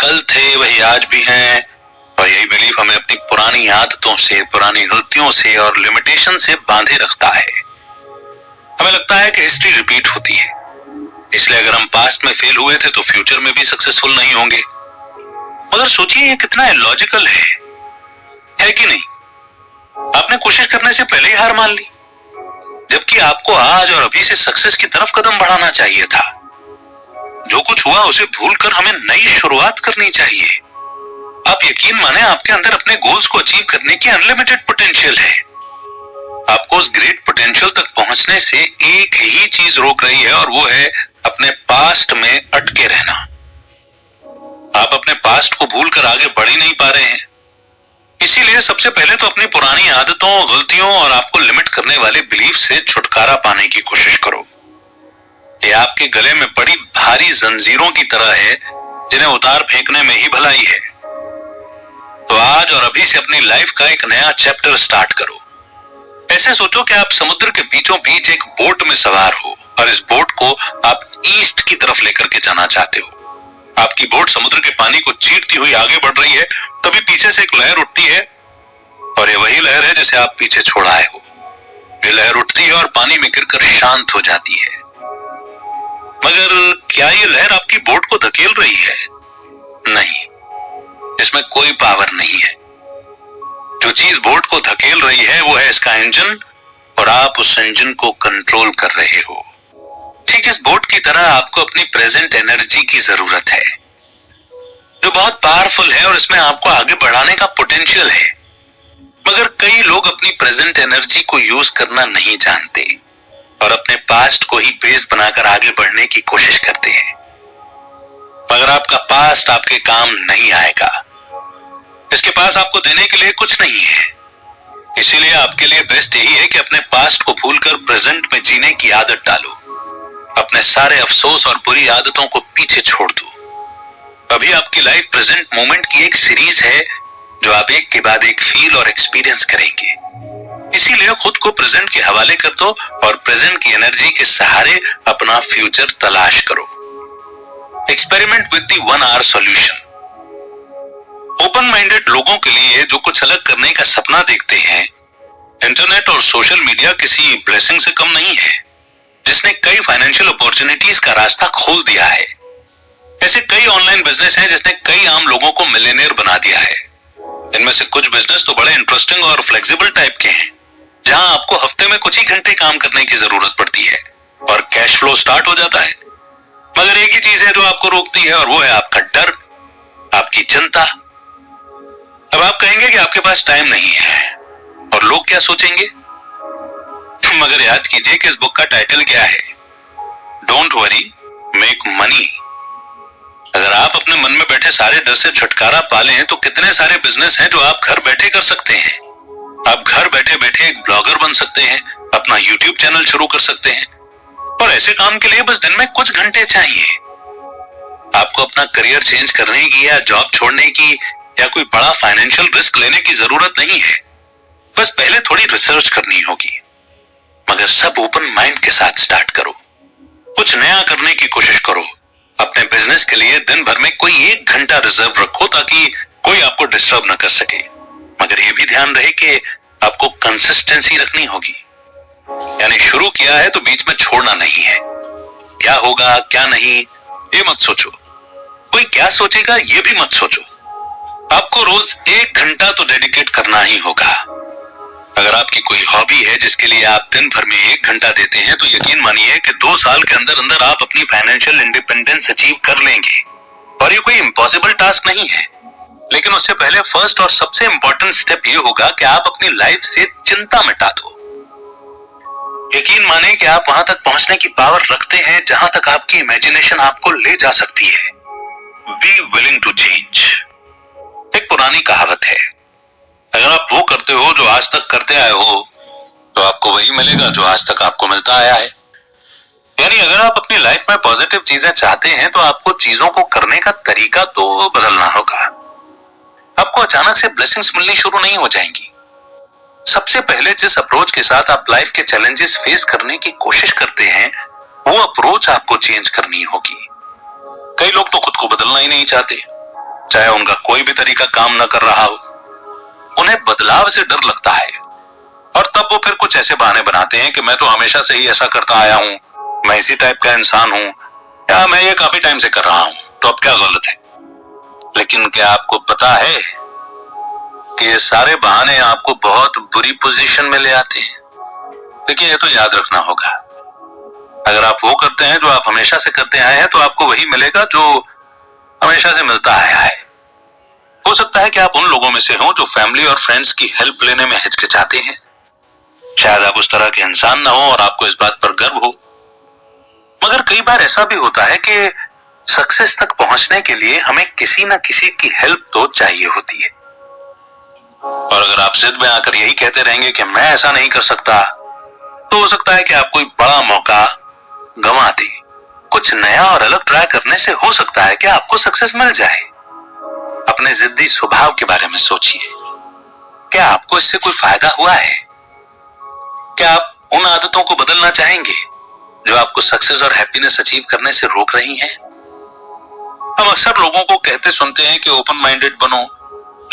कल थे वही आज भी हैं, और यही बिलीफ हमें अपनी पुरानी आदतों से, पुरानी गलतियों से और लिमिटेशन से बांधे रखता है। हमें लगता है कि हिस्ट्री रिपीट होती है, इसलिए अगर हम पास्ट में फेल हुए थे तो फ्यूचर में भी सक्सेसफुल नहीं होंगे। मगर सोचिए ये कितना इलॉजिकल है कि नहीं? आपने कोशिश करने से पहले ही हार मान ली, जबकि आपको आज और अभी से सक्सेस की तरफ कदम बढ़ाना चाहिए था। जो कुछ हुआ उसे भूलकर हमें नई शुरुआत करनी चाहिए। आप यकीन माने, आपके अंदर अपने गोल्स को अचीव करने की अनलिमिटेड पोटेंशियल है। आपको उस ग्रेट पोटेंशियल तक पहुंचने से एक ही चीज रोक रही है, और वो है अपने पास्ट में अटके रहना। आप अपने पास्ट को भूलकर आगे बढ़ ही नहीं पा रहे हैं। इसीलिए सबसे पहले तो अपनी पुरानी आदतों, गलतियों और आपको लिमिट करने वाले बिलीफ से छुटकारा पाने की कोशिश करो। ये आपके गले में पड़ी भारी जंजीरों की तरह है, जिन्हें उतार फेंकने में ही भलाई है। तो आज और अभी से अपनी लाइफ का एक नया चैप्टर स्टार्ट करो। ऐसे सोचो कि आप समुद्र के बीचों बीच एक बोट में सवार हो, और इस बोट को आप ईस्ट की तरफ लेकर के जाना चाहते हो। आपकी बोट समुद्र के पानी को चीरती हुई आगे बढ़ रही है, तभी पीछे से एक लहर उठती है, और ये वही लहर है जिसे आप पीछे छोड़ आए हो। ये लहर उठती है और पानी में गिरकर शांत हो जाती है। मगर क्या ये लहर आपकी बोट को धकेल रही है? नहीं, इसमें कोई पावर नहीं है। जो चीज बोट को धकेल रही है वो है इसका इंजन, और आप उस इंजन को कंट्रोल कर रहे हो। ठीक इस बोट की तरह आपको अपनी प्रेजेंट एनर्जी की जरूरत है, जो बहुत पावरफुल है और इसमें आपको आगे बढ़ाने का पोटेंशियल है। मगर कई लोग अपनी प्रेजेंट एनर्जी को यूज करना नहीं जानते, और अपने पास्ट को ही बेस बनाकर आगे बढ़ने की कोशिश करते हैं। मगर आपका पास्ट आपके काम नहीं आएगा। इसके पास आपको देने के लिए कुछ नहीं है। इसीलिए आपके लिए बेस्ट यही है कि अपने पास्ट को भूलकर प्रेजेंट में जीने की आदत डालो। अपने सारे अफसोस और बुरी आदतों को पीछे छोड़ दो। अभी आपकी लाइफ प्रेजेंट मोमेंट की एक सीरीज है, जो आप एक के बाद एक फील और एक्सपीरियंस करेंगे। इसीलिए खुद को प्रेजेंट के हवाले कर दो, और प्रेजेंट की एनर्जी के सहारे अपना फ्यूचर तलाश करो। Experiment with the 1 hour solution. Open minded लोगों के लिए जो कुछ अलग करने का सपना देखते हैं, इंटरनेट और सोशल मीडिया किसी ब्लेसिंग से कम नहीं है, जिसने कई फाइनेंशियल अपॉर्चुनिटीज का रास्ता खोल दिया है। ऐसे कई ऑनलाइन बिजनेस हैं जिसने कई आम लोगों को मिलियनेयर बना दिया है। इनमें से कुछ बिजनेस तो बड़े इंटरेस्टिंग और फ्लेक्सिबल टाइप के हैं, जहां आपको हफ्ते में कुछ ही घंटे काम करने की जरूरत पड़ती है और कैश फ्लो स्टार्ट हो जाता है। मगर एक ही चीज है जो आपको रोकती है, और वो है आपका डर, आपकी चिंता। अब आप कहेंगे कि आपके पास टाइम नहीं है, और लोग क्या सोचेंगे? मगर याद कीजिए कि इस बुक का टाइटल क्या है? Don't worry, make money. अगर आप अपने मन में बैठे सारे डर से छुटकारा पा लें, तो कितने सारे बिजनेस हैं जो आप घर बैठे कर सकते हैं। आप घर बैठे बैठे एक ब्लॉगर बन सकते हैं, अपना यूट्यूब चैनल शुरू कर सकते हैं, और ऐसे काम के लिए बस दिन में कुछ घंटे चाहिए। आपको अपना करियर चेंज करने की या जॉब छोड़ने की या कोई बड़ा फाइनेंशियल रिस्क लेने की जरूरत नहीं है। बस पहले थोड़ी रिसर्च करनी होगी। मगर सब ओपन माइंड के साथ स्टार्ट करो। कुछ नया करने की कोशिश करो। अपने बिजनेस के लिए दिन भर में कोई 1 घंटा रिजर्व रखो, ताकि कोई आपको डिस्टर्ब न कर सके। मगर यह भी ध्यान रहे कि आपको कंसिस्टेंसी रखनी होगी। यानी शुरू किया है तो बीच में छोड़ना नहीं है। क्या होगा क्या नहीं ये मत सोचो, कोई क्या सोचेगा ये भी मत सोचो। आपको रोज 1 घंटा तो डेडिकेट करना ही होगा। अगर आपकी कोई हॉबी है जिसके लिए आप दिन भर में 1 घंटा देते हैं, तो यकीन मानिए कि 2 साल के अंदर अंदर आप अपनी फाइनेंशियल इंडिपेंडेंस अचीव कर लेंगे। और ये कोई इम्पॉसिबल टास्क नहीं है, लेकिन उससे पहले फर्स्ट और सबसे इंपॉर्टेंट स्टेप ये होगा कि आप अपनी लाइफ से चिंता मिटा दो। यकीन माने कि आप वहां तक पहुंचने की पावर रखते हैं जहां तक आपकी इमेजिनेशन आपको ले जा सकती है। Be willing to change. एक पुरानी कहावत है, अगर आप वो करते हो जो आज तक करते आए हो, तो आपको वही मिलेगा जो आज तक आपको मिलता आया है। यानी अगर आप अपनी लाइफ में पॉजिटिव चीजें चाहते हैं, तो आपको चीजों को करने का तरीका तो बदलना होगा। आपको अचानक से ब्लेसिंग्स मिलनी शुरू नहीं हो जाएंगी। सबसे पहले जिस अप्रोच के साथ आप लाइफ के चैलेंजेस फेस करने की कोशिश करते हैं, वो अप्रोच आपको चेंज करनी होगी। कई लोग तो खुद को बदलना ही नहीं चाहते, चाहे उनका कोई भी तरीका काम न कर रहा हो। उन्हें बदलाव से डर लगता है और तब वो फिर कुछ ऐसे बहाने बनाते हैं कि मैं तो हमेशा से ही ऐसा करता आया हूं, मैं इसी टाइप का इंसान हूं, या मैं ये काफी टाइम से कर रहा हूं, तो अब क्या गलत है। लेकिन क्या आपको पता है कि ये सारे बहाने आपको बहुत बुरी पोजीशन में ले आते हैं। देखिए, ये तो याद रखना होगा, अगर आप वो करते हैं जो आप हमेशा से करते आए हैं तो आपको वही मिलेगा जो हमेशा से मिलता आया है। हो सकता है कि आप उन लोगों में से हों जो फैमिली और फ्रेंड्स की हेल्प लेने में हिचकिचाते हैं। शायद आप उस तरह के इंसान ना हो और आपको इस बात पर गर्व हो, मगर कई बार ऐसा भी होता है कि सक्सेस तक पहुंचने के लिए हमें किसी न किसी की हेल्प तो चाहिए होती है। और अगर आप जिद में आकर यही कहते रहेंगे कि मैं ऐसा नहीं कर सकता, तो हो सकता है कि आप कोई बड़ा मौका गंवा दें। कुछ नया और अलग ट्राई करने से हो सकता है कि आपको सक्सेस मिल जाए। अपने जिद्दी स्वभाव के बारे में सोचिए, क्या आपको इससे कोई फायदा हुआ है? क्या आप उन आदतों को बदलना चाहेंगे जो आपको सक्सेस और हैप्पीनेस अचीव करने से रोक रही हैं? हम अक्सर लोगों को कहते सुनते हैं कि ओपन माइंडेड बनो,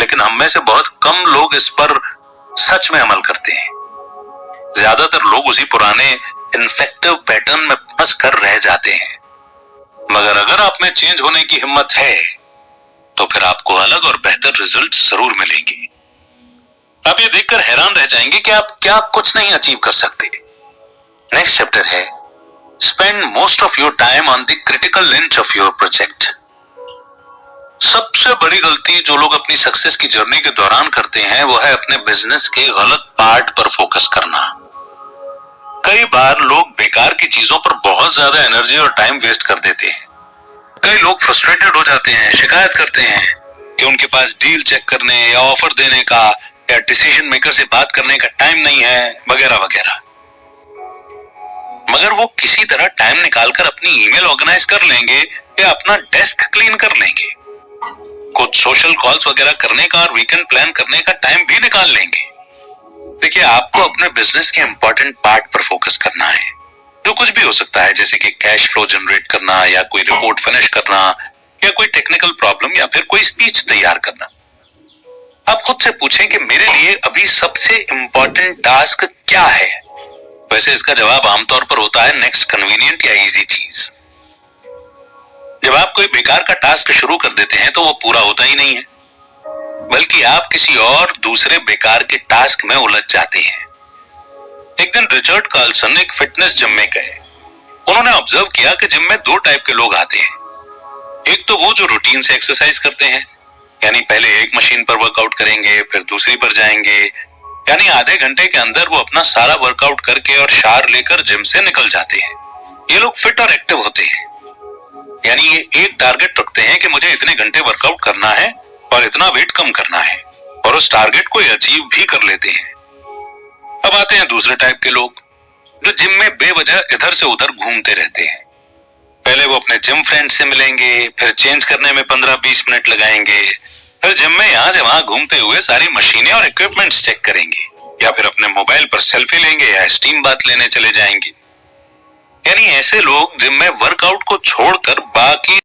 लेकिन हम में से बहुत कम लोग इस पर सच में अमल करते हैं। ज्यादातर लोग उसी पुराने इन्फेक्टिव पैटर्न में फंस कर रह जाते हैं। मगर अगर आप में चेंज होने की हिम्मत है तो फिर आपको अलग और बेहतर रिजल्ट जरूर मिलेंगे। आप ये देखकर हैरान रह जाएंगे कि आप क्या कुछ नहीं अचीव कर सकते। नेक्स्ट चैप्टर है spend most of your time on the critical length of your project. सबसे बड़ी गलती जो लोग अपनी सक्सेस की जर्नी के दौरान करते हैं वो है अपने बिजनेस के गलत पार्ट पर फोकस करना। कई बार लोग बेकार की चीजों पर बहुत ज्यादा एनर्जी और टाइम वेस्ट कर देते हैं। कई लोग फ्रस्ट्रेटेड हो जाते हैं, शिकायत करते हैं कि उनके पास डील चेक करने या ऑफर देने का या डिसीजन मेकर से बात करने का टाइम नहीं है, वगैरह वगैरह। मगर वो किसी तरह टाइम निकालकर अपनी ईमेल ऑर्गेनाइज कर लेंगे या अपना डेस्क क्लीन कर लेंगे। कुछ सोशल कॉल्स वगैरह करने का और वीकेंड प्लान करने का टाइम भी निकाल लेंगे। देखिए, आपको अपने बिजनेस के इंपॉर्टेंट पार्ट पर फोकस करना है, जो कुछ भी हो सकता है, जैसे कि कैश फ्लो जनरेट करना या कोई रिपोर्ट फिनिश करना या कोई टेक्निकल प्रॉब्लम या फिर कोई स्पीच तैयार करना। आप खुद से पूछें कि मेरे लिए अभी सबसे इंपॉर्टेंट टास्क क्या है। वैसे इसका जवाब आमतौर पर होता है नेक्स्ट कन्वीनियंट या इजी चीज। जब आप कोई बेकार का टास्क शुरू कर देते हैं तो वो पूरा होता ही नहीं है, बल्कि आप किसी और दूसरे बेकार के टास्क में उलझ जाते हैं। एक दिन रिचर्ड कार्लसन एक फिटनेस जिम में गए। उन्होंने ऑब्जर्व किया कि जिम में दो टाइप के लोग आते हैं। एक तो वो जो रूटीन से एक्सरसाइज करते हैं, यानी पहले एक मशीन पर वर्कआउट करेंगे, फिर दूसरी पर जाएंगे, यानी आधे घंटे के अंदर वो अपना सारा वर्कआउट करके और शार लेकर जिम से निकल जाते हैं। ये लोग फिट और एक्टिव होते हैं, यानी ये एक टारगेट रखते हैं कि मुझे इतने घंटे वर्कआउट करना है और इतना वेट कम करना है, और उस टारगेट को अचीव भी कर लेते हैं। अब आते हैं दूसरे टाइप के लोग जो जिम में बेवजह इधर से उधर घूमते रहते हैं। पहले वो अपने जिम फ्रेंड से मिलेंगे, फिर चेंज करने में 15-20 मिनट लगाएंगे, फिर जिम में यहाँ से वहां घूमते हुए सारी मशीनें और इक्विपमेंट्स चेक करेंगे, या फिर अपने मोबाइल पर सेल्फी लेंगे या स्टीम बाथ लेने चले जाएंगे। यानी ऐसे लोग जिम में वर्कआउट को छोड़कर बाकी